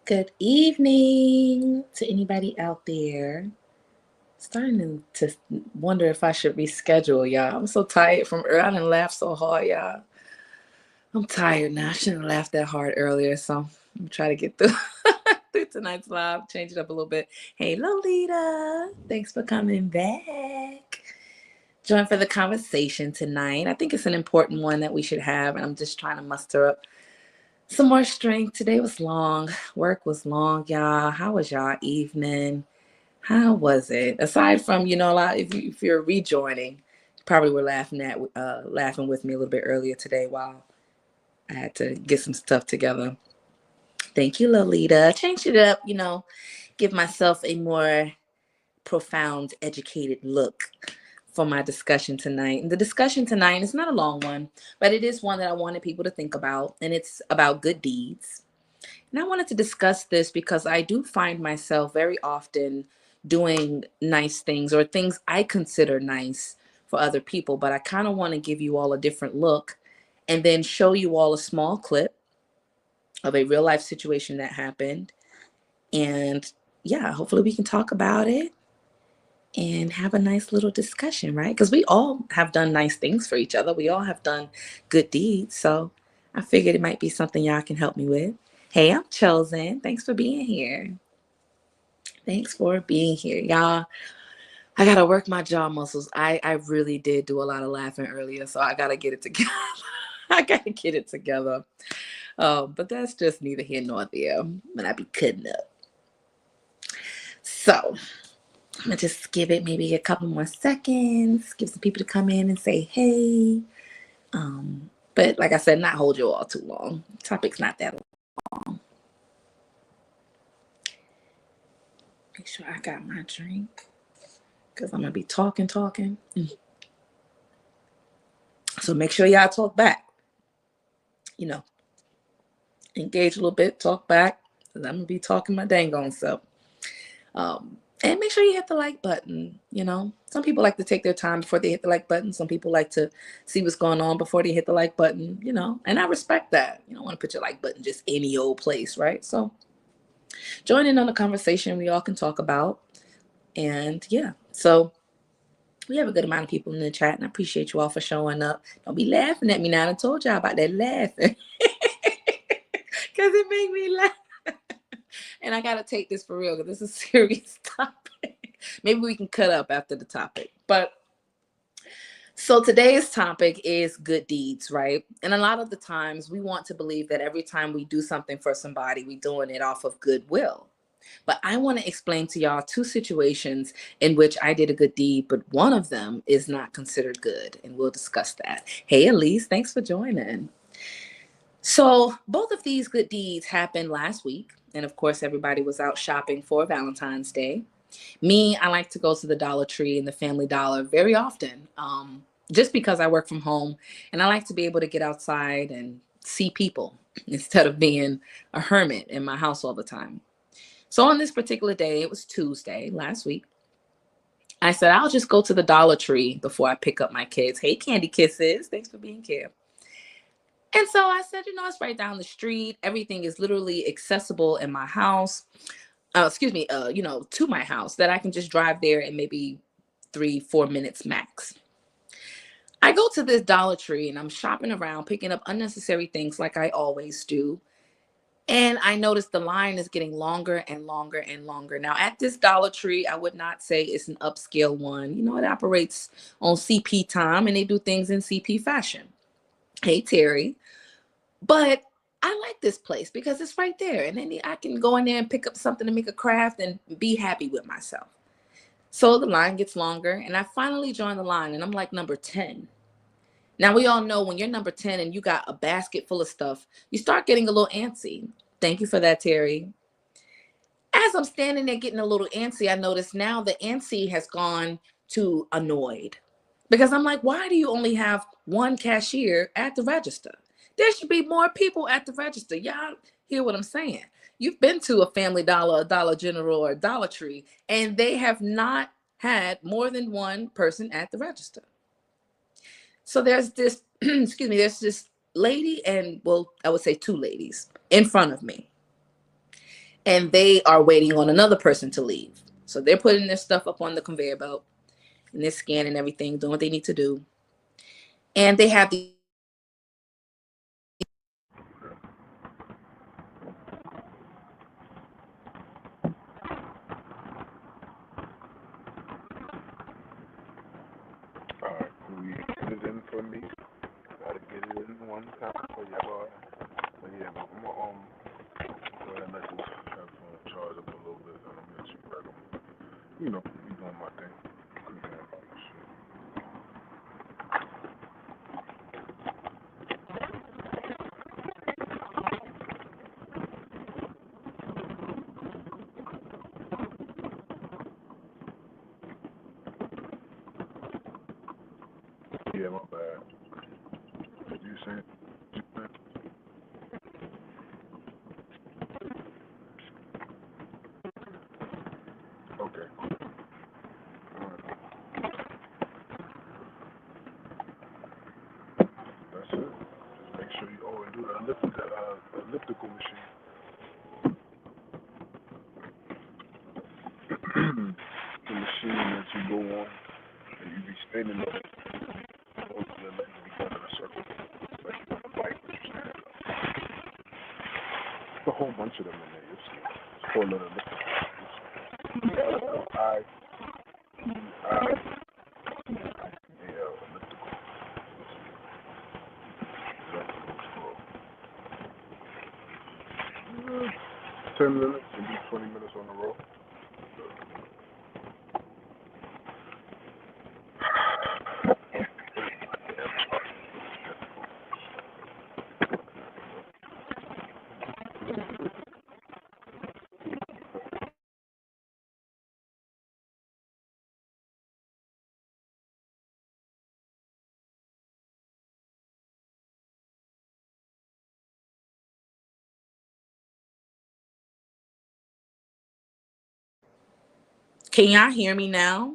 Good evening to anybody out there. Starting to wonder if I should reschedule, y'all. I'm so tired from earlier. I didn't laugh so hard, y'all. I'm tired now. I shouldn't have laughed that hard earlier, so I'm gonna try to get through through tonight's live, change it up a little bit. Hey, Lolita, thanks for coming back. Join for the conversation tonight. I think it's an important one that we should have, and I'm just trying to muster up some more strength. Today was long. Work was long, y'all. How was y'all evening? How was it? Aside from, a lot, if you're rejoining, you probably were laughing with me a little bit earlier today while I had to get some stuff together. Thank you, Lolita. Changed it up, give myself a more profound, educated look for my discussion tonight. And the discussion tonight is not a long one, but it is one that I wanted people to think about, and it's about good deeds. And I wanted to discuss this because I do find myself very often doing nice things or things I consider nice for other people, but I kind of want to give you all a different look and then show you all a small clip of a real life situation that happened. And yeah, hopefully we can talk about it and have a nice little discussion, right? Because we all have done nice things for each other. We all have done good deeds. So I figured it might be something y'all can help me with. Hey, I'm Chosen. Thanks for being here. Thanks for being here. Y'all, I got to work my jaw muscles. I really did do a lot of laughing earlier, so I got to get it together. I got to get it together. But that's just neither here nor there. When I be cutting up. So I'm gonna just give it maybe a couple more seconds, give some people to come in and say hey. But like I said, not hold you all too long. Topic's not that long. Make sure I got my drink because I'm gonna be talking. So make sure y'all talk back. Engage a little bit, talk back, because I'm gonna be talking my dang on self. And make sure you hit the like button. Some people like to take their time before they hit the like button. Some people like to see what's going on before they hit the like button, and I respect that. You don't want to put your like button just any old place, right? So join in on the conversation we all can talk about. And yeah, so we have a good amount of people in the chat, and I appreciate you all for showing up. Don't be laughing at me now. I told y'all about that laughing because it made me laugh. And I got to take this for real because this is a serious topic. Maybe we can cut up after the topic. But so today's topic is good deeds, right? And a lot of the times we want to believe that every time we do something for somebody, we're doing it off of goodwill. But I want to explain to y'all two situations in which I did a good deed, but one of them is not considered good. And we'll discuss that. Hey, Elise, thanks for joining. So both of these good deeds happened last week. And of course, everybody was out shopping for Valentine's Day. Me, I like to go to the Dollar Tree and the Family Dollar very often, just because I work from home and I like to be able to get outside and see people instead of being a hermit in my house all the time. So on this particular day, it was Tuesday last week, I said, I'll just go to the Dollar Tree before I pick up my kids. Hey, Candy Kisses. Thanks for being here. And so I said, it's right down the street. Everything is literally accessible in my house. To my house that I can just drive there in maybe 3-4 minutes max. I go to this Dollar Tree and I'm shopping around, picking up unnecessary things like I always do. And I notice the line is getting longer and longer and longer. Now, at this Dollar Tree, I would not say it's an upscale one. It operates on CP time and they do things in CP fashion. Hey, Terry. But I like this place because it's right there. And then I can go in there and pick up something to make a craft and be happy with myself. So the line gets longer and I finally join the line and I'm like number 10. Now we all know when you're number 10 and you got a basket full of stuff, you start getting a little antsy. Thank you for that, Terry. As I'm standing there getting a little antsy, I notice now the antsy has gone to annoyed. Because I'm like, why do you only have one cashier at the register? There should be more people at the register. Y'all hear what I'm saying? You've been to a Family Dollar, a Dollar General, or a Dollar Tree, and they have not had more than one person at the register. So there's this, there's this lady and, well, I would say two ladies in front of me. and they are waiting on another person to leave. So they're putting their stuff up on the conveyor belt and they're scanning everything, doing what they need to do. And they have the All right, we get it in for me. Gotta get it in one time for you, boy. But yeah, but I'm gonna go ahead and let this headphone charge up a little bit, and I'm gonna check back on. You know, be doing my thing. Cooking and all this shit. Yeah, my bad. You saying? Okay. All right. That's it. Just make sure you always do the elliptical machine. The machine that you go on and you be spinning it, both of the legs be going in a circle. Like you want to bike, but you stand up. There's a whole bunch of them in there. You'll see. It's called an elliptical. L-I-E-I-A-L, elliptical. Exactly what it's called. 10 minutes, maybe 20 minutes on the road. Can y'all hear me now?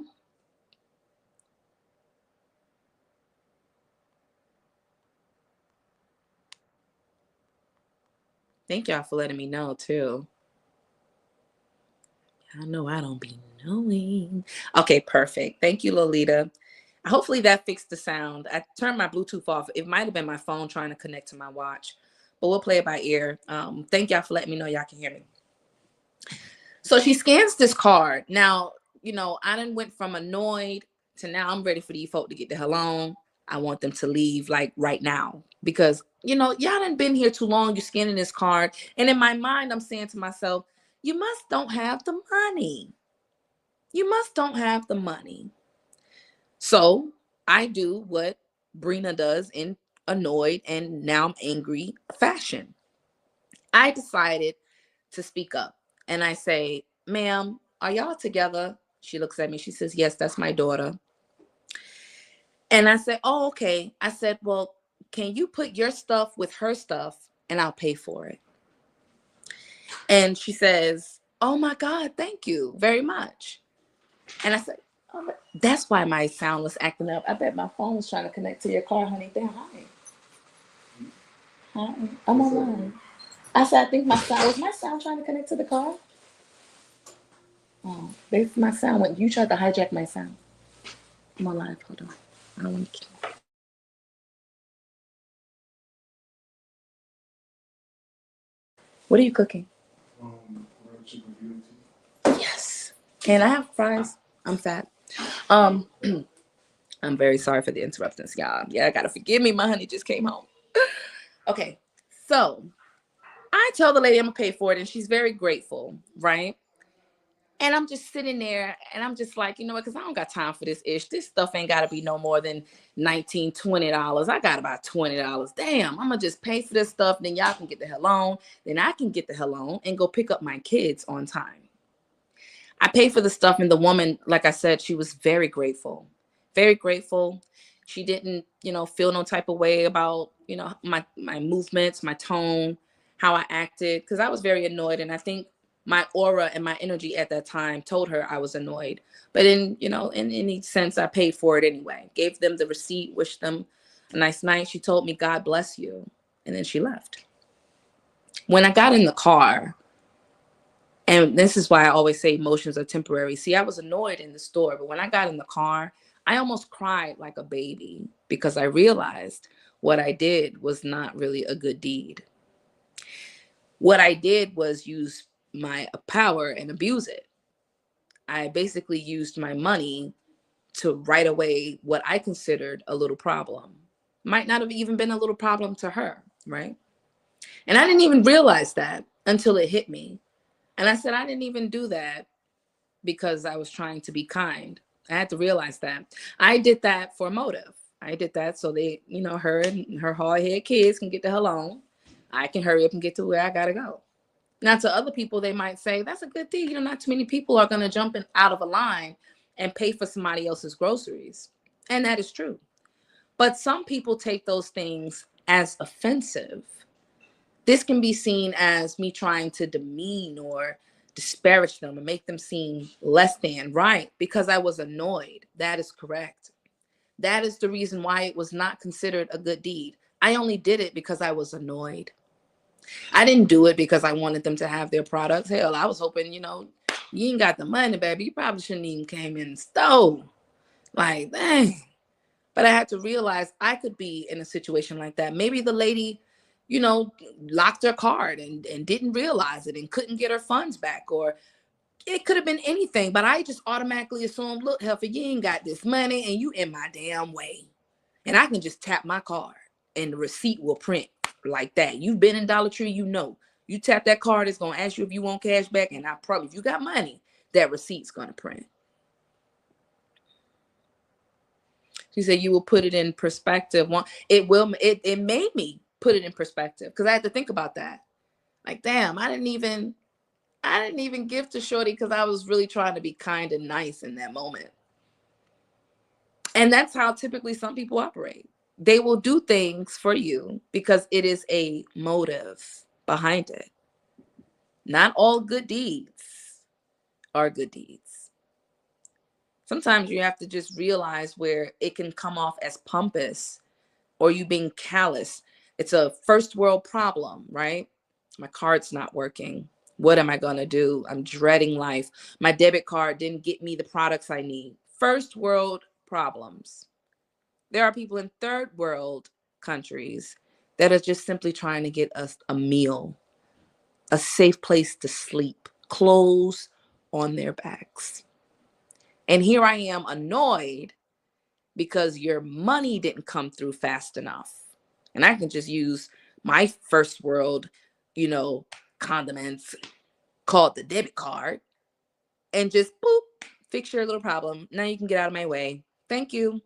Thank y'all for letting me know too. I know I don't be knowing. Okay, perfect. Thank you, Lolita. Hopefully that fixed the sound. I turned my Bluetooth off. It might have been my phone trying to connect to my watch, but we'll play it by ear. Thank y'all for letting me know y'all can hear me. So she scans this card. Now, I done went from annoyed to now I'm ready for these folk to get the hell on. I want them to leave like right now because, y'all done been here too long. You're scanning this card. And in my mind, I'm saying to myself, you must don't have the money. You must don't have the money. So I do what Brina does in annoyed and now I'm angry fashion. I decided to speak up and I say, ma'am, are y'all together? She looks at me. She says, yes, that's my daughter. And I said, oh, okay. I said, well, can you put your stuff with her stuff and I'll pay for it? And she says, oh my God, thank you very much. And I said, oh, that's why my sound was acting up. I bet my phone was trying to connect to your car, honey. Damn, hi. Hi. I'm online. I said, I think my sound trying to connect to the car? Oh, my sound went. You tried to hijack my sound. I'm on live. Hold on. I don't want to. What are you cooking? Yes. And I have fries. I'm fat. Um, I'm very sorry for the interruptions, y'all. Yeah, I gotta forgive me. My honey just came home. Okay, so I tell the lady I'm gonna pay for it, and she's very grateful, right? And I'm just sitting there and I'm just like, you know what? Because I don't got time for this ish. This stuff ain't got to be no more than $19, $20. I got about $20. Damn, I'm going to just pay for this stuff. Then y'all can get the hell on. Then I can get the hell on and go pick up my kids on time. I paid for the stuff. And the woman, like I said, she was very grateful. Very grateful. She didn't, feel no type of way about, my movements, my tone, how I acted. Because I was very annoyed. And I think my aura and my energy at that time told her I was annoyed. But in any sense, I paid for it anyway. Gave them the receipt, wished them a nice night. She told me, God bless you. And then she left. When I got in the car, And this is why I always say emotions are temporary. See, I was annoyed in the store, but when I got in the car, I almost cried like a baby because I realized what I did was not really a good deed. What I did was use my power and abuse it. I basically used my money to write away what I considered a little problem. Might not have even been a little problem to her, right? And I didn't even realize that until it hit me. And I said, I didn't even do that because I was trying to be kind. I had to realize that. I did that for a motive. I did that so they, her and her hard head kids can get the hell on. I can hurry up and get to where I gotta go. Now, to other people, they might say, that's a good thing. Not too many people are going to jump in out of a line and pay for somebody else's groceries. And that is true. But some people take those things as offensive. This can be seen as me trying to demean or disparage them and make them seem less than, right? Because I was annoyed. That is correct. That is the reason why it was not considered a good deed. I only did it because I was annoyed. I didn't do it because I wanted them to have their products. Hell, I was hoping, you ain't got the money, baby. You probably shouldn't even came in and stole. Like, dang. But I had to realize I could be in a situation like that. Maybe the lady, locked her card and didn't realize it and couldn't get her funds back. Or it could have been anything. But I just automatically assumed, look, Heifer, you ain't got this money and you in my damn way. And I can just tap my card and the receipt will print like that. You've been in Dollar Tree, You tap that card, it's going to ask you if you want cash back. And I probably, if you got money, that receipt's going to print. She said you will put it in perspective. It made me put it in perspective because I had to think about that. Like, damn, I didn't even give to Shorty because I was really trying to be kind and nice in that moment. And that's how typically some people operate. They will do things for you because it is a motive behind it. Not all good deeds are good deeds. Sometimes you have to just realize where it can come off as pompous or you being callous. It's a first world problem, right? My card's not working. What am I going to do? I'm dreading life. My debit card didn't get me the products I need. First world problems. There are people in third world countries that are just simply trying to get us a meal, a safe place to sleep, clothes on their backs. And here I am annoyed because your money didn't come through fast enough. And I can just use my first world, condiments called the debit card and just boop, fix your little problem. Now you can get out of my way. Thank you.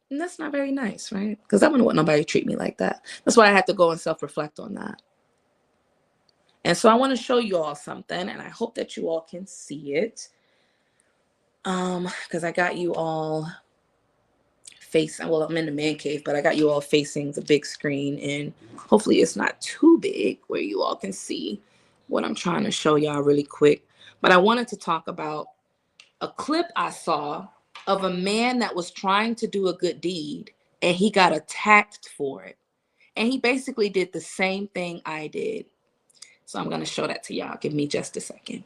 And that's not very nice, right? Because I wouldn't want nobody to treat me like that. That's why I have to go and self-reflect on that. And so I want to show you all something, and I hope that you all can see it. Because I got you all facing, well, I'm in the man cave, but I got you all facing the big screen, and hopefully it's not too big where you all can see what I'm trying to show y'all really quick. But I wanted to talk about a clip I saw of a man that was trying to do a good deed and he got attacked for it. And he basically did the same thing I did. So I'm going to show that to y'all. Give me just a second.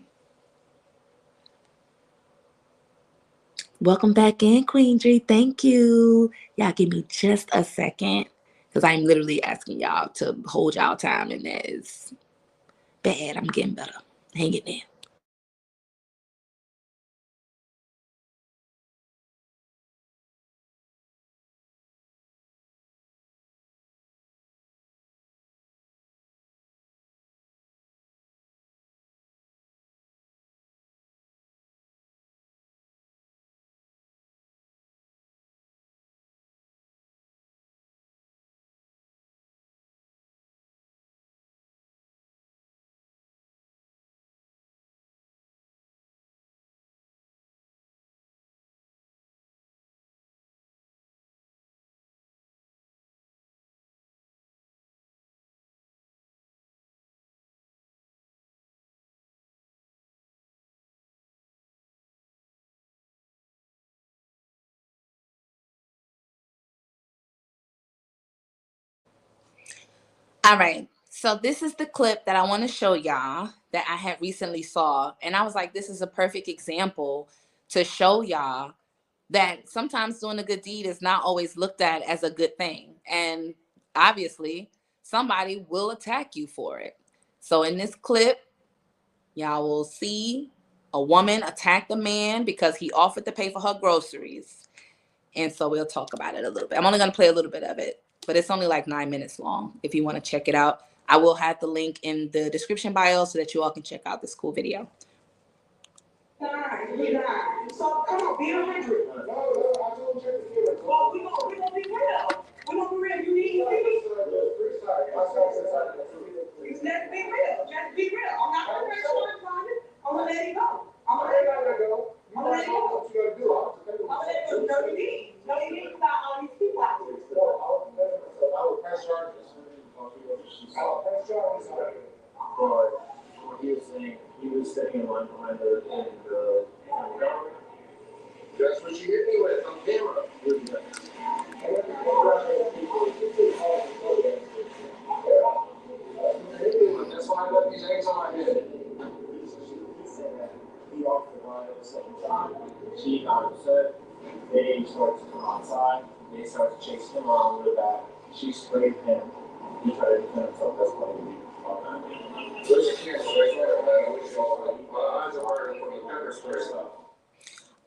Welcome back in, Queendry. Thank you. Y'all give me just a second because I'm literally asking y'all to hold y'all time, and that is bad. I'm getting better. Hang it there. All right. So this is the clip that I want to show y'all that I had recently saw. And I was like, this is a perfect example to show y'all that sometimes doing a good deed is not always looked at as a good thing. And obviously, somebody will attack you for it. So in this clip, y'all will see a woman attack the man because he offered to pay for her groceries. And so we'll talk about it a little bit. I'm only going to play a little bit of it, but it's only like 9 minutes long. If you want to check it out, I will have the link in the description bio so that you all can check out this cool video. So come on, be 100. No, I told you. Well, we gonna be real. We gonna be real. You need me. Let's be real. Just be real. I'm not gonna press on it. I'm gonna let it go. I'm gonna let it go. I'm gonna let it go. I'm gonna let it go. No, you need. No, you need about all these people out there. I would press charges. But what he was saying, he was sitting in line behind her in the That's what you hit me with on camera. That's why I got these eggs on my head. He said that he offered to buy it the second time. She got upset. They started to come outside. They started to chase him around with the back. She sprayed him. He tried to defend himself. That's why he Where's the camera? My eyes are burning from the pepper spray stuff.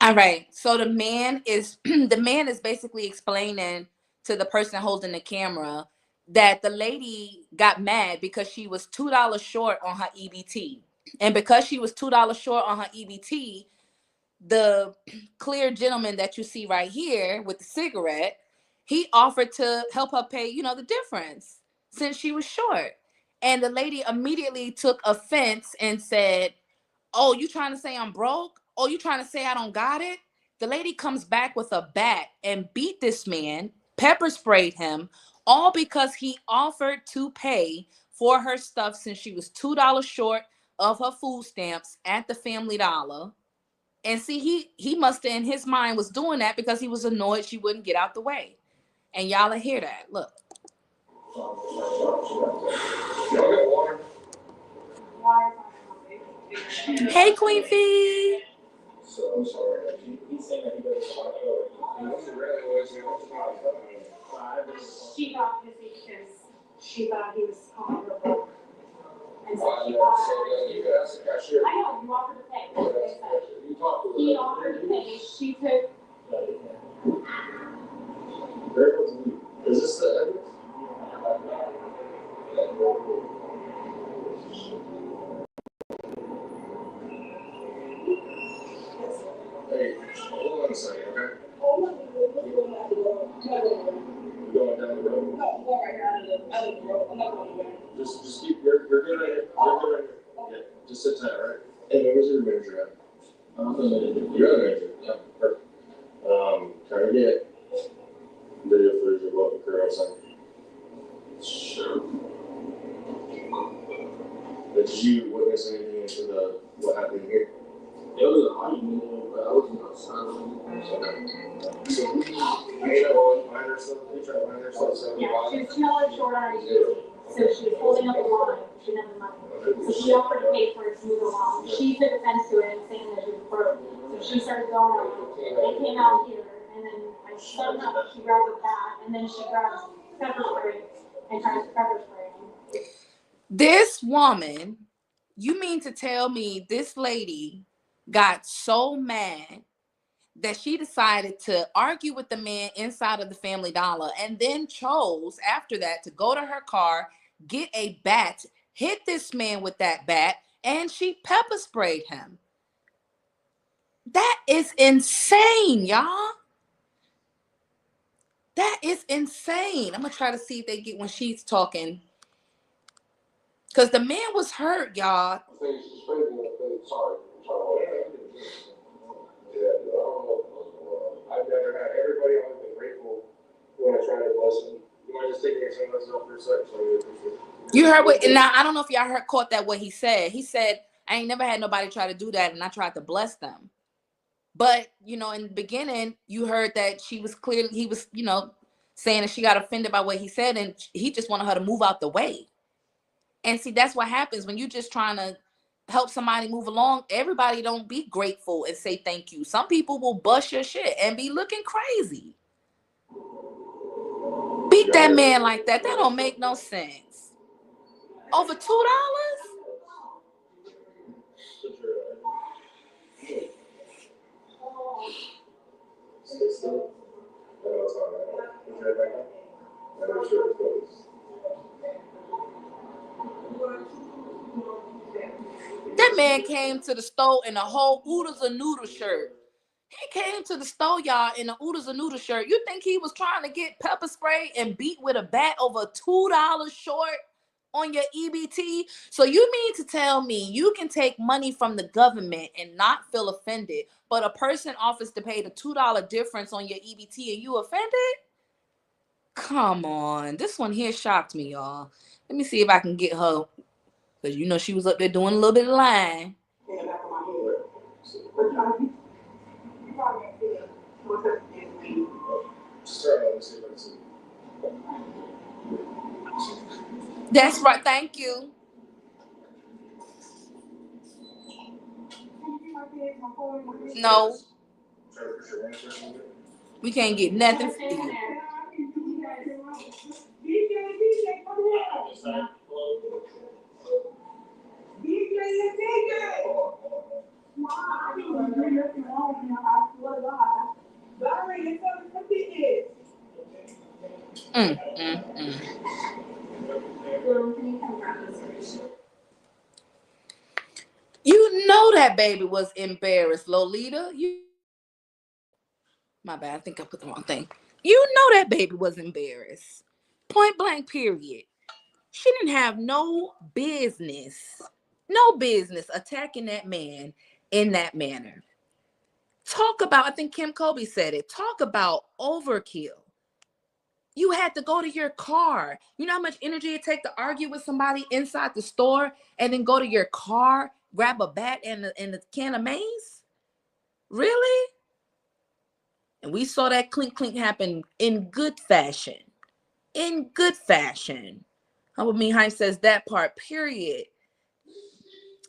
All right. So the man is the man is basically explaining to the person holding the camera that the lady got mad because she was $2 short on her EBT. And because she was $2 short on her EBT, the clear gentleman that you see right here with the cigarette, he offered to help her pay, the difference since she was short. And the lady immediately took offense and said, "Oh, you trying to say I'm broke? Oh, you trying to say I don't got it?" The lady comes back with a bat and beat this man, pepper sprayed him, all because he offered to pay for her stuff since she was $2 short of her food stamps at the Family Dollar. And see, he must have in his mind was doing that because he was annoyed she wouldn't get out the way. And y'all will hear that. Look. Hey, Queen Fee. So I'm sorry. He's saying that he doesn't want to go. She got busy because she thought he was calling her broke. And so she thought, I know, you offered to pay. He offered to pay. She took. Is this the evidence? Hey, hold on a second, okay? We're going down the road. Just keep, you're good right here. You're good right here. Yeah, just sit tight, right? Hey, where's your manager at? I'm the manager. You're the manager? Yeah, perfect. Can I get video footage of what occurred outside? Sure. Did you witness anything into what happened here? It was an argument, but I wasn't outside. So we made up on behind herself. We tried to behind herself. Yeah, she was $2 short on her EBT. So she was holding up the line. She didn't have the money. So she offered to pay for it to move along. She took offense to it and saying that she was broke. So she started going on. They came out here, and then I shut up. She grabbed the bat, and then she grabbed pepper spray and tried to pepper spray him. This woman, you mean to tell me this lady got so mad that she decided to argue with the man inside of the Family Dollar and then chose after that to go to her car, get a bat, hit this man with that bat, and she pepper sprayed him. That is insane, y'all. That is insane. I'm going to try to see if they get when she's talking. Because the man was hurt, y'all. Sorry. I've never had everybody always been grateful when I try to bless them. You want to just take me some of this up for a second? You heard what? Now I don't know if y'all caught that what he said. He said, "I ain't never had nobody try to do that, and I tried to bless them." But in the beginning, you heard that he was saying that she got offended by what he said, and he just wanted her to move out the way. And see, that's what happens when you just trying to help somebody move along. Everybody don't be grateful and say thank you. Some people will bust your shit and be looking crazy. Beat that man like that. That don't make no sense. Over $2? That man came to the store in a whole Oodles of Noodle shirt. He came to the store, y'all, in an Oodles of Noodle shirt. You think he was trying to get pepper spray and beat with a bat over $2 short on your EBT? So you mean to tell me you can take money from the government and not feel offended, but a person offers to pay the $2 difference on your EBT and you offended? Come on. This one here shocked me, y'all. Let me see if I can get her, because you know she was up there doing a little bit of lying. That's right. Thank you. No, we can't get nothing for you. You know that baby was embarrassed, Lolita. My bad. I think I put the wrong thing. You know that baby was embarrassed. Point blank, period. She didn't have no business attacking that man in that manner. Talk about, I think Kim Kobe said it, talk about overkill. You had to go to your car. You know how much energy it takes to argue with somebody inside the store and then go to your car, grab a bat and a can of mace? Really? And we saw that clink clink happen in good fashion. In good fashion. Humble Me Hype says that part, period.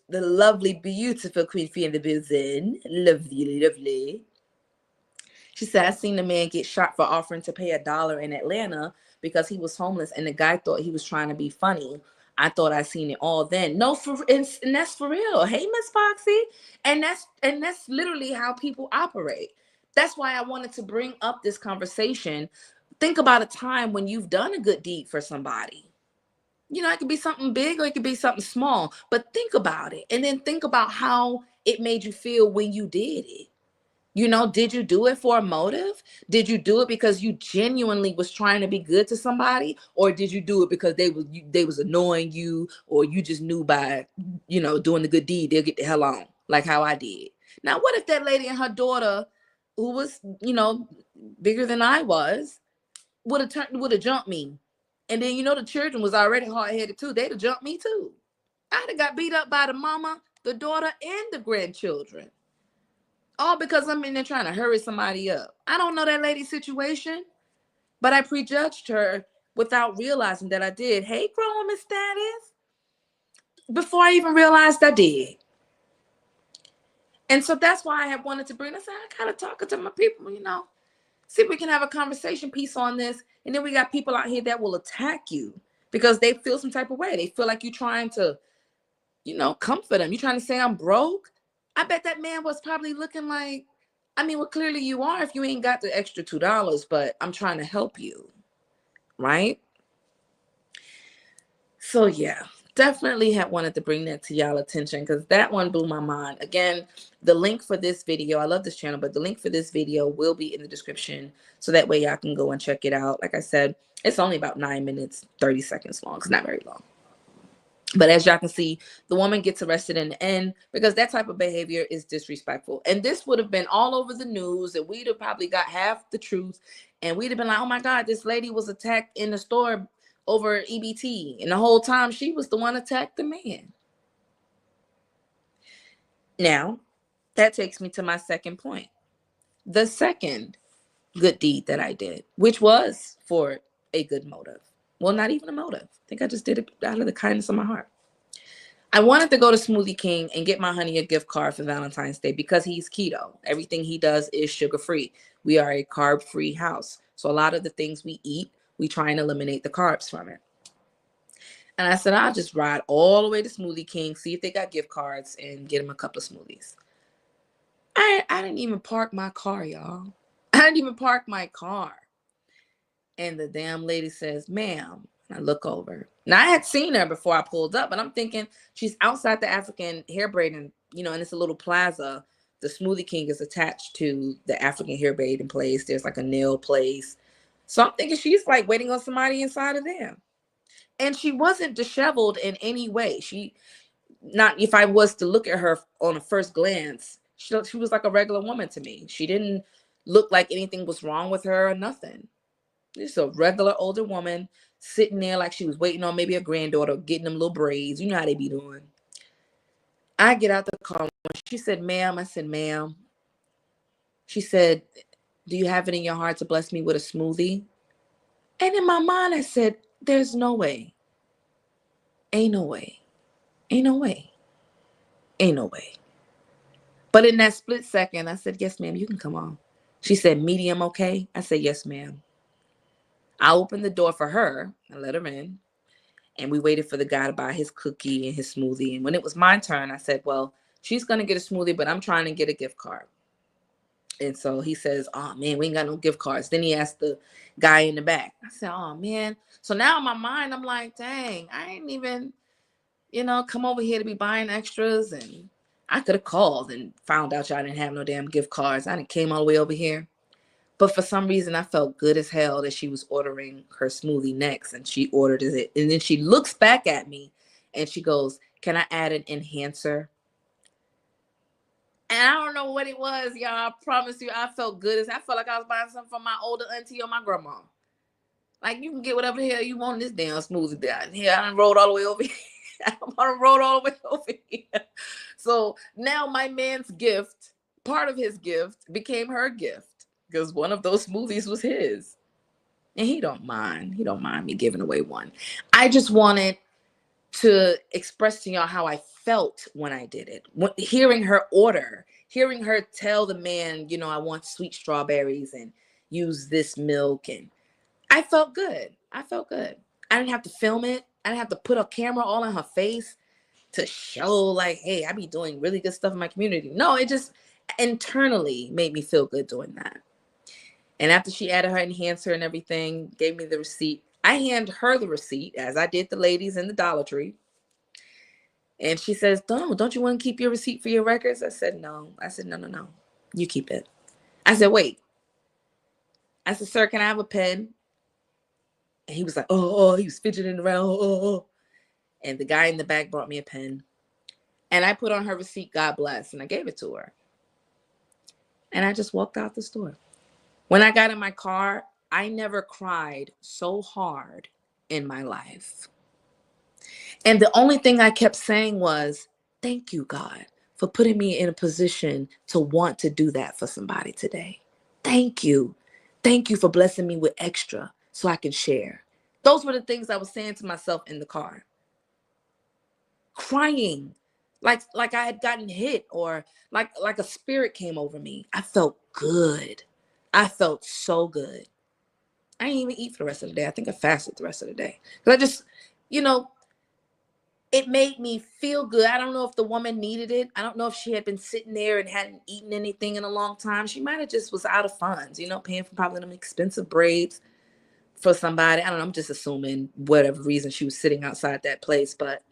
The lovely, beautiful Queen Fee in the building. Lovely, lovely. She said, I seen the man get shot for offering to pay $1 in Atlanta because he was homeless and the guy thought he was trying to be funny. I thought I seen it all then. No, and that's for real. Hey, Miss Foxy. And that's literally how people operate. That's why I wanted to bring up this conversation. Think about a time when you've done a good deed for somebody. You know, it could be something big or it could be something small, but think about it. And then think about how it made you feel when you did it. You know, did you do it for a motive? Did you do it because you genuinely was trying to be good to somebody? Or did you do it because they was annoying you, or you just knew by, you know, doing the good deed, they'll get the hell on, like how I did. Now, what if that lady and her daughter, who was, you know, bigger than I was, would have jumped me? And then, you know, the children was already hard-headed too. They'd have jumped me too. I'd have got beat up by the mama, the daughter, and the grandchildren. All because I'm in there trying to hurry somebody up. I don't know that lady's situation, but I prejudged her without realizing that I did. Hey, grown woman status. Before I even realized I did. And so that's why I have wanted to bring this. I kind of talking to my people, you know. See if we can have a conversation piece on this. And then we got people out here that will attack you because they feel some type of way. They feel like you're trying to, you know, comfort them. You're trying to say I'm broke. I bet that man was probably looking like, I mean, well, clearly you are if you ain't got the extra $2, but I'm trying to help you, right? So yeah, definitely have wanted to bring that to y'all attention because that one blew my mind. Again, the link for this video, I love this channel, but the link for this video will be in the description. So that way y'all can go and check it out. Like I said, it's only about 9 minutes, 30 seconds long. It's not very long. But as y'all can see, the woman gets arrested in the end because that type of behavior is disrespectful. And this would have been all over the news, and we'd have probably got half the truth. And we'd have been like, oh my God, this lady was attacked in the store over EBT. And the whole time she was the one attacked the man. Now, that takes me to my second point. The second good deed that I did, which was for a good motive, Well, not even a motive. I think I just did it out of the kindness of my heart. I wanted to go to Smoothie King and get my honey a gift card for Valentine's Day because he's keto. Everything he does is sugar-free. We are a carb-free house. So a lot of the things we eat, we try and eliminate the carbs from it. And I said, I'll just ride all the way to Smoothie King, see if they got gift cards, and get him a couple of smoothies. I didn't even park my car, y'all. I didn't even park my car. And the damn lady says, ma'am. I look over. Now, I had seen her before I pulled up, but I'm thinking she's outside the African hair braiding, and it's a little plaza. The Smoothie King is attached to the African hair braiding place. There's like a nail place. So I'm thinking she's like waiting on somebody inside of there. And she wasn't disheveled in any way. Not if I was to look at her on a first glance, she was like a regular woman to me. She didn't look like anything was wrong with her or nothing. Just a regular older woman sitting there like she was waiting on maybe a granddaughter, getting them little braids. You know how they be doing. I get out the car. She said, ma'am. I said, ma'am. She said, do you have it in your heart to bless me with a smoothie? And in my mind, I said, there's no way. Ain't no way. Ain't no way. Ain't no way. But in that split second, I said, yes, ma'am, you can come on. She said, medium, okay? I said, yes, ma'am. I opened the door for her. I let her in. And we waited for the guy to buy his cookie and his smoothie. And when it was my turn, I said, well, she's going to get a smoothie, but I'm trying to get a gift card. And so he says, oh, man, we ain't got no gift cards. Then he asked the guy in the back. I said, oh, man. So now in my mind, I'm like, dang, I ain't even, come over here to be buying extras. And I could have called and found out y'all didn't have no damn gift cards. I done came all the way over here. But for some reason, I felt good as hell that she was ordering her smoothie next, and she ordered it. And then she looks back at me, and she goes, can I add an enhancer? And I don't know what it was, y'all. I promise you, I felt good. I felt like I was buying something from my older auntie or my grandma. Like, you can get whatever the hell you want in this damn smoothie down here. I done rolled all the way over here. So now my man's gift, part of his gift, became her gift. Because one of those smoothies was his. And he don't mind. He don't mind me giving away one. I just wanted to express to y'all how I felt when I did it. Hearing her order, hearing her tell the man, I want sweet strawberries and use this milk. And I felt good. I felt good. I didn't have to film it. I didn't have to put a camera all in her face to show like, hey, I be doing really good stuff in my community. No, it just internally made me feel good doing that. And after she added her enhancer and everything, gave me the receipt, I hand her the receipt, as I did the ladies in the Dollar Tree. And she says, don't you want to keep your receipt for your records? I said, no. I said, no. You keep it. I said, wait. I said, sir, can I have a pen? And he was like, oh, he was fidgeting around. Oh. And the guy in the back brought me a pen. And I put on her receipt, God bless, and I gave it to her. And I just walked out the store. When I got in my car, I never cried so hard in my life. And the only thing I kept saying was, thank you, God, for putting me in a position to want to do that for somebody today. Thank you. Thank you for blessing me with extra so I can share. Those were the things I was saying to myself in the car. Crying like I had gotten hit or like a spirit came over me. I felt good. I felt so good. I didn't even eat for the rest of the day. I think I fasted the rest of the day. Because I just, it made me feel good. I don't know if the woman needed it. I don't know if she had been sitting there and hadn't eaten anything in a long time. She might have just was out of funds, paying for probably them expensive braids for somebody. I don't know. I'm just assuming whatever reason she was sitting outside that place. But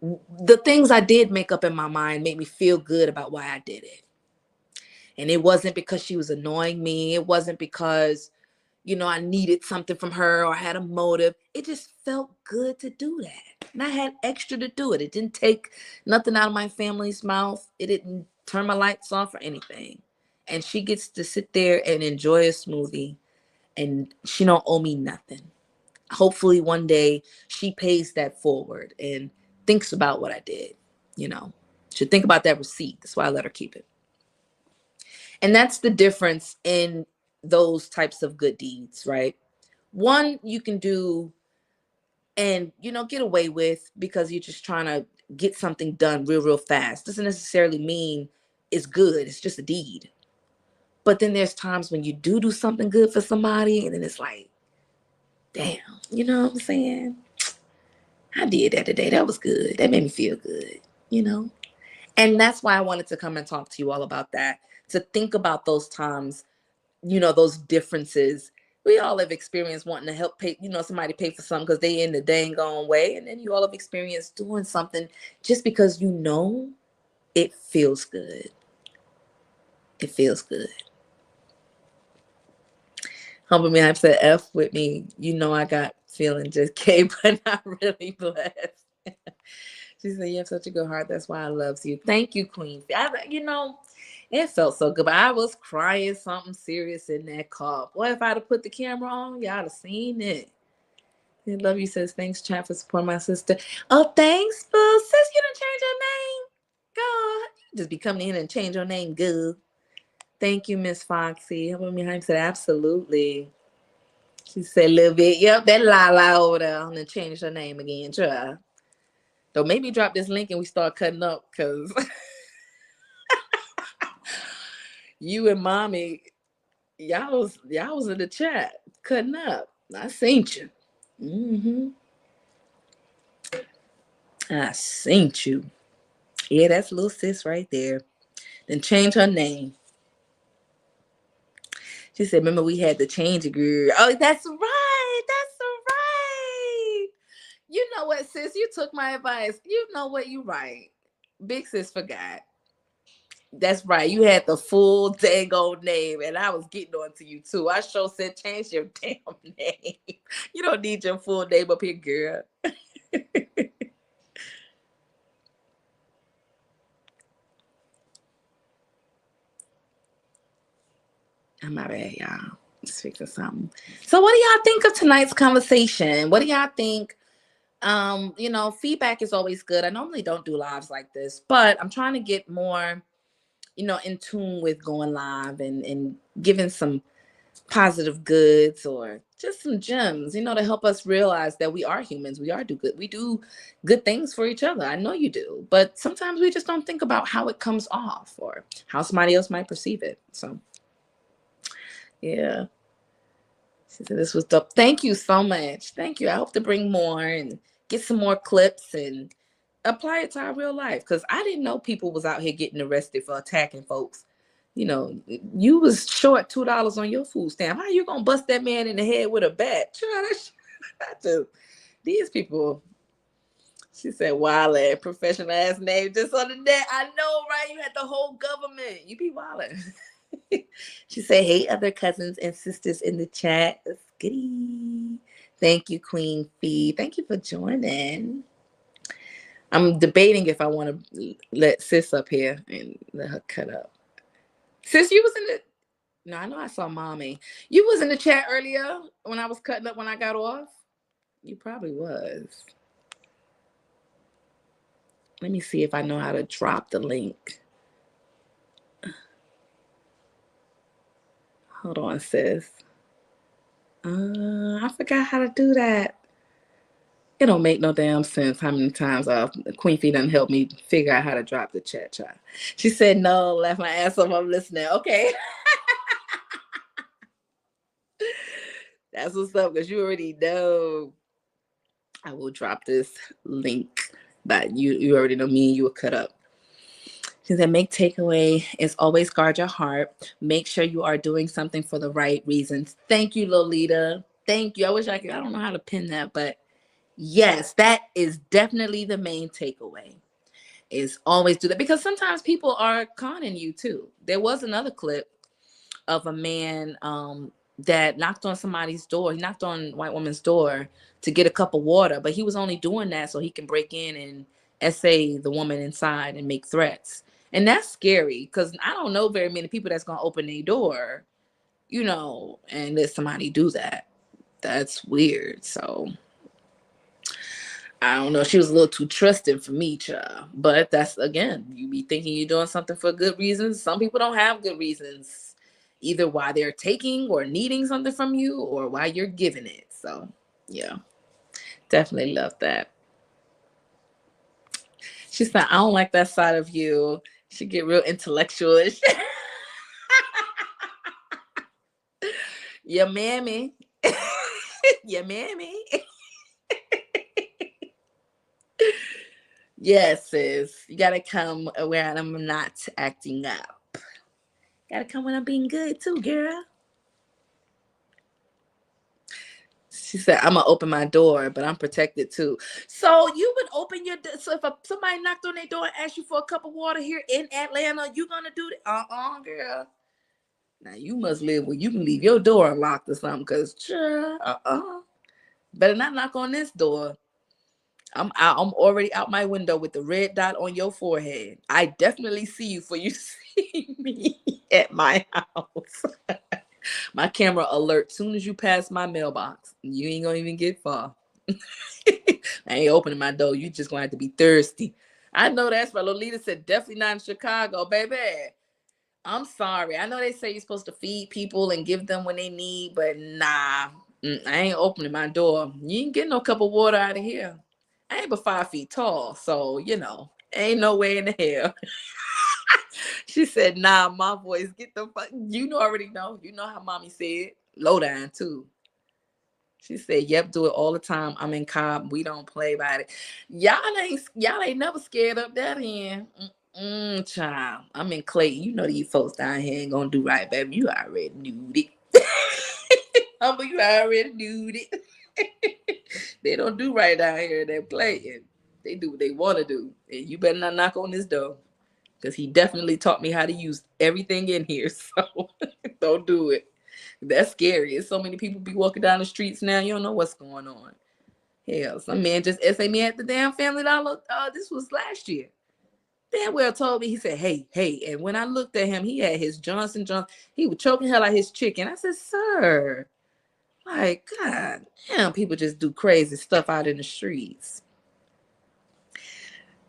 the things I did make up in my mind made me feel good about why I did it. And it wasn't because she was annoying me. It wasn't because, I needed something from her or had a motive. It just felt good to do that. And I had extra to do it. It didn't take nothing out of my family's mouth. It didn't turn my lights off or anything. And she gets to sit there and enjoy a smoothie. And she don't owe me nothing. Hopefully one day she pays that forward and thinks about what I did. Should think about that receipt. That's why I let her keep it. And that's the difference in those types of good deeds, right? One, you can do and, get away with because you're just trying to get something done real fast. Doesn't necessarily mean it's good. It's just a deed. But then there's times when you do something good for somebody, and then it's like, damn, you know what I'm saying? I did that today. That was good. That made me feel good, And that's why I wanted to come and talk to you all about that, to think about those times, those differences. We all have experienced wanting to help pay, somebody pay for something because they in the dang on way. And then you all have experienced doing something just because it feels good. It feels good. Humble me, I've said F with me. I got feeling just K, but not really blessed. She said, you have such a good heart. That's why I love you. Thank you, Queen. It felt so good, but I was crying something serious in that car. Boy, if I'd have put the camera on, y'all have seen it. I love you, says, thanks, chat, for supporting my sister. Oh, thanks, boo. Sis, you done change your name? God, you just be coming in and change your name, good. Thank you, Miss Foxy. Helping me home said, absolutely. She said a little bit. Yep, that Lala over there. I'm going to change her name again. Try. Don't make me drop this link and we start cutting up because you and mommy, y'all was in the chat cutting up. I seen you. I seen you. Yeah, that's little sis right there. Then change her name. She said, remember we had to change it, girl. Oh, that's right. That's right. You know what, sis? You took my advice. You know what? You right. Big sis forgot. That's right. You had the full dang old name, and I was getting on to you too. I sure said change your damn name. You don't need your full name up here, girl. I'm not bad, y'all. Just fixing something. So what do y'all think of tonight's conversation? What do y'all think? Feedback is always good. I normally don't do lives like this, but I'm trying to get more, in tune with going live and giving some positive goods or just some gems, to help us realize that we are humans. We do good things for each other. I know you do, but sometimes we just don't think about how it comes off or how somebody else might perceive it. So yeah. She said this was dope. Thank you so much. Thank you. I hope to bring more and get some more clips and apply it to our real life. Because I didn't know people was out here getting arrested for attacking folks. You was short $2 on your food stamp. How you gonna bust that man in the head with a bat? These people. She said, "Wildin', professional ass name just on the net." I know, right? You had the whole government. You be wildin'. She said, hey, other cousins and sisters in the chat. Goody. Thank you, Queen Fee. Thank you for joining. I'm debating if I want to let sis up here and let her cut up. Sis, you was in the... No, I know I saw mommy. You was in the chat earlier when I was cutting up when I got off? You probably was. Let me see if I know how to drop the link. Hold on, sis. I forgot how to do that. It don't make no damn sense how many times Queen Fee done helped me figure out how to drop the chat. She said, no, left my ass up, I'm listening. Okay. That's what's up, because you already know I will drop this link, but you already know me and you will cut up. She said, make takeaway is always guard your heart. Make sure you are doing something for the right reasons. Thank you, Lolita. Thank you. I wish I don't know how to pin that, but yes, that is definitely the main takeaway, is always do that, because sometimes people are conning you too. There was another clip of a man that knocked on somebody's door. He knocked on a white woman's door to get a cup of water, but he was only doing that so he can break in and essay the woman inside and make threats. And that's scary, because I don't know very many people that's going to open their door, and let somebody do that. That's weird. So I don't know. She was a little too trusting for me, child. But that's, again, you be thinking you're doing something for good reasons. Some people don't have good reasons, either why they're taking or needing something from you or why you're giving it. So, yeah. Definitely love that. She said, I don't like that side of you. She get real intellectual. Your mammy. Your mammy. Yes, sis. You gotta come when I'm not acting up. Gotta come when I'm being good too, girl. She said, I'm gonna open my door, but I'm protected too. So you would open your door. So if somebody knocked on their door and asked you for a cup of water here in Atlanta, you gonna do that? Girl. Now you must live where you can leave your door unlocked or something, cause better not knock on this door. I'm out, I'm already out my window with the red dot on your forehead. I definitely see you for you see me at my house. My camera alert soon as you pass my mailbox. You ain't gonna even get far. I ain't opening my door. You just gonna have to be thirsty. I know that's right. Lolita said definitely not in Chicago, baby. I'm sorry. I know they say you're supposed to feed people and give them when they need, but nah. I ain't opening my door. You ain't getting no cup of water out of here. I ain't but 5 feet tall, so ain't no way in the hell. She said, nah, my voice, get the fuck. You already know. You know how mommy said. Low down too. She said, yep, do it all the time. I'm in Cobb. We don't play about it. Y'all ain't never scared up that end. Child. I'm in Clayton. You know these folks down here ain't gonna do right, baby. You already knew it. You already knew it. They don't do right down here. They're playing. They do what they want to do. And you better not knock on this door. Because he definitely taught me how to use everything in here. So don't do it. That's scary. There's so many people be walking down the streets now. You don't know what's going on. Hell, some man just essayed me at the damn Family Dollar. This was last year. Damn well told me, he said, hey. And when I looked at him, he had his Johnson Johnson. He was choking hell out his chicken. I said, sir, like, God damn, people just do crazy stuff out in the streets.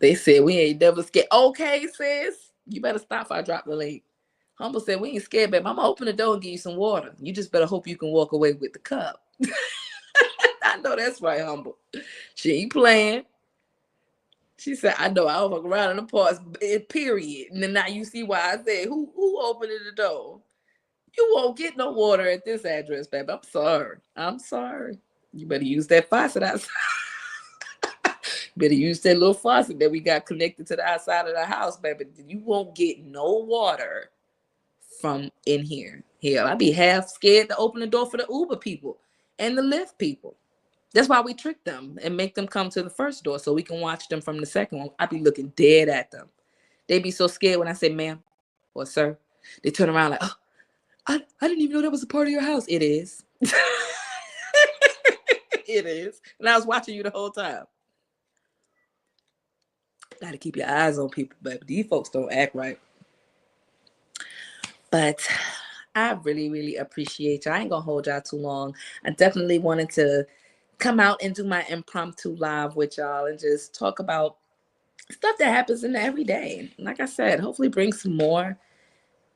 They said, we ain't never scared. Okay, sis, you better stop if I drop the link. Humble said, we ain't scared, babe. I'm going to open the door and give you some water. You just better hope you can walk away with the cup. I know that's right, Humble. She ain't playing. She said, I know, I'll walk around in the parts, period. And then now you see why I said, who opened the door? You won't get no water at this address, babe. I'm sorry. You better use that faucet outside. Better use that little faucet that we got connected to the outside of the house, baby. You won't get no water from in here. Hell, I'd be half scared to open the door for the Uber people and the Lyft people. That's why we trick them and make them come to the first door so we can watch them from the second one. I'd be looking dead at them. They'd be so scared when I say, ma'am or sir. They turn around like, oh, I didn't even know that was a part of your house. It is. It is. And I was watching you the whole time. Got to keep your eyes on people, but these folks don't act right. But I really, really appreciate you. I ain't going to hold y'all too long. I definitely wanted to come out and do my impromptu live with y'all and just talk about stuff that happens in the everyday. Like I said, hopefully bring some more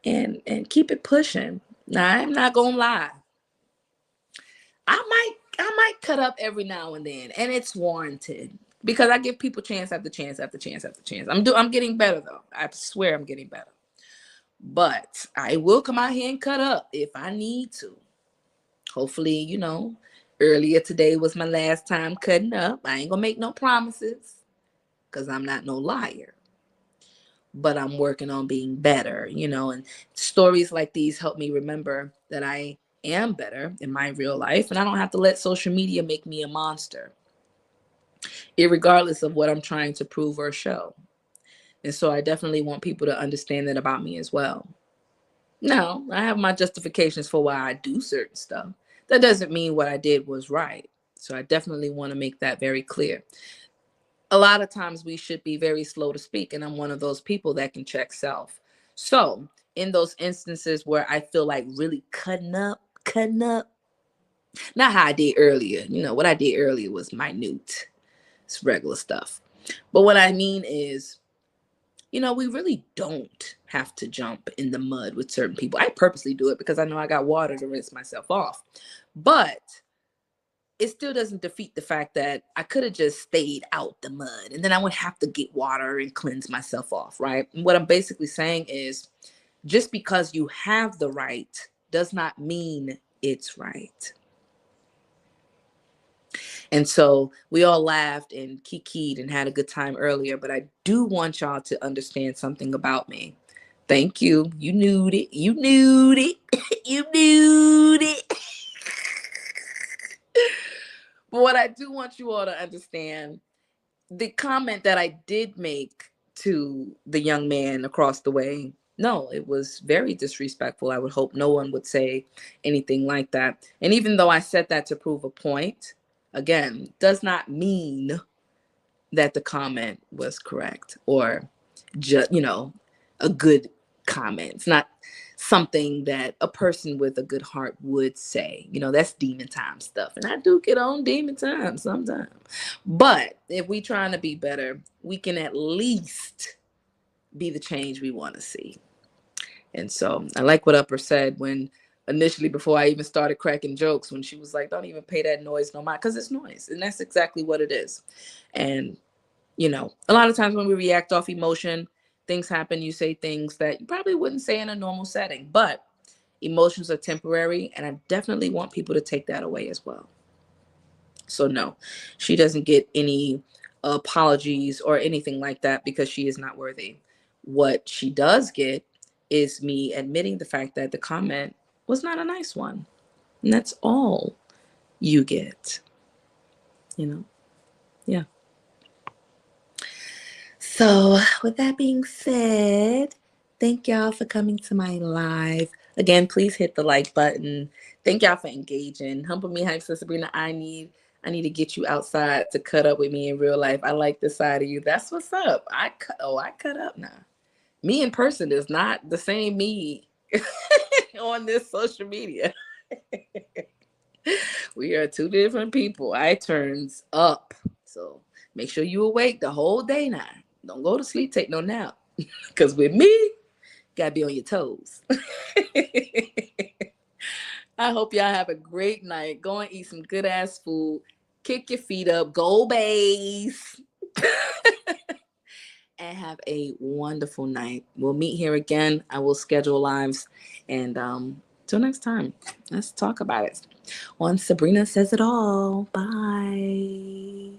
and keep it pushing. Now, I'm not going to lie. I might cut up every now and then, and it's warranted. Because I give people chance after chance after chance after chance. I'm getting better though. I swear I'm getting better. But I will come out here and cut up if I need to. Hopefully, earlier today was my last time cutting up. I ain't gonna make no promises because I'm not no liar. But I'm working on being better, and stories like these help me remember that I am better in my real life and I don't have to let social media make me a monster, irregardless of what I'm trying to prove or show. And so I definitely want people to understand that about me as well. Now, I have my justifications for why I do certain stuff. That doesn't mean what I did was right. So I definitely want to make that very clear. A lot of times we should be very slow to speak, and I'm one of those people that can check self. So in those instances where I feel like really cutting up, not how I did earlier. What I did earlier was minute. It's regular stuff. But what I mean is, we really don't have to jump in the mud with certain people. I purposely do it because I know I got water to rinse myself off. But it still doesn't defeat the fact that I could have just stayed out the mud and then I would have to get water and cleanse myself off, right? And what I'm basically saying is just because you have the right does not mean it's right. And so we all laughed and kikied and had a good time earlier, but I do want y'all to understand something about me. Thank you. You knew it. You knew it. You knew it. But what I do want you all to understand, the comment that I did make to the young man across the way, no, it was very disrespectful. I would hope no one would say anything like that. And even though I said that to prove a point, again, does not mean that the comment was correct or just, a good comment. It's not something that a person with a good heart would say. That's demon time stuff. And I do get on demon time sometimes. But if we trying to be better, we can at least be the change we want to see. And so I like what Upper said when initially, before I even started cracking jokes, when she was like, don't even pay that noise no mind, because it's noise. And that's exactly what it is. And, a lot of times when we react off emotion, things happen, you say things that you probably wouldn't say in a normal setting, but emotions are temporary. And I definitely want people to take that away as well. So no, she doesn't get any apologies or anything like that because she is not worthy. What she does get is me admitting the fact that the comment was not a nice one. And that's all you get, Yeah. So with that being said, thank y'all for coming to my live. Again, please hit the like button. Thank y'all for engaging. Humble Me Hype Sis Sabrina, I need to get you outside to cut up with me in real life. I like this side of you. That's what's up. I cut up now. Me in person is not the same me on this social media. We are two different people. I turns up. So make sure you awake the whole day now. Don't go to sleep, take no nap. Because with me, gotta be on your toes. I hope y'all have a great night. Go and eat some good ass food. Kick your feet up. Go Bays. And have a wonderful night. We'll meet here again. I will schedule lives. And till next time, let's talk about it on Sabrina Says It All. Bye.